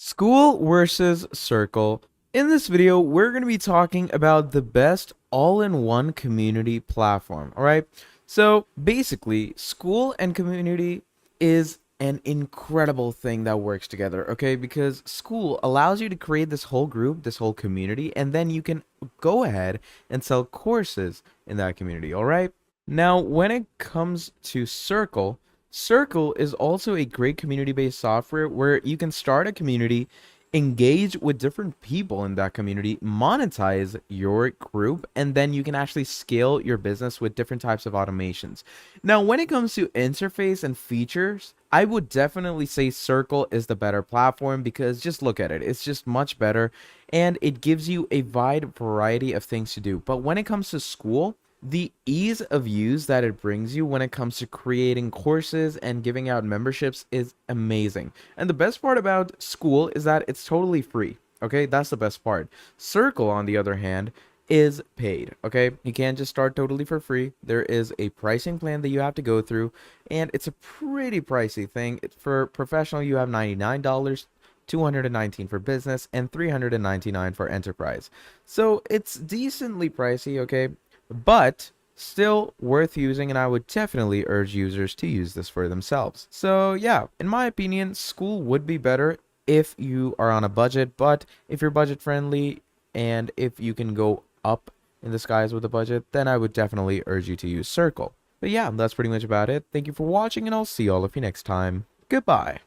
Skool versus Circle. In this video, we're going to be talking about the best all-in-one community platform. All right. So basically, Skool and community is an incredible thing that works together. Okay, because Skool allows you to create this whole group, this whole community, and then you can go ahead and sell courses in that community. All right. Now, when it comes to Circle, Circle is also a great community-based software where you can start a community, engage with different people in that community, monetize your group, and then you can actually scale your business with different types of automations. Now, when it comes to interface and features, I would definitely say Circle is the better platform because just look at it. It's just much better and it gives you a wide variety of things to do. But when it comes to Skool, the ease of use that it brings you when it comes to creating courses and giving out memberships is amazing. And the best part about Skool is that it's totally free. Okay, that's the best part. Circle, on the other hand, is paid. Okay, you can't just start totally for free. There is a pricing plan that you have to go through, and it's a pretty pricey thing. For professional, you have $99. $219 for business and $399 for enterprise. So it's decently pricey, okay? But still worth using, and I would definitely urge users to use this for themselves. So yeah, in my opinion, Skool would be better if you are on a budget, but if you're budget friendly and if you can go up in the skies with a budget, then I would definitely urge you to use Circle. But yeah, that's pretty much about it. Thank you for watching, and I'll see all of you next time. Goodbye.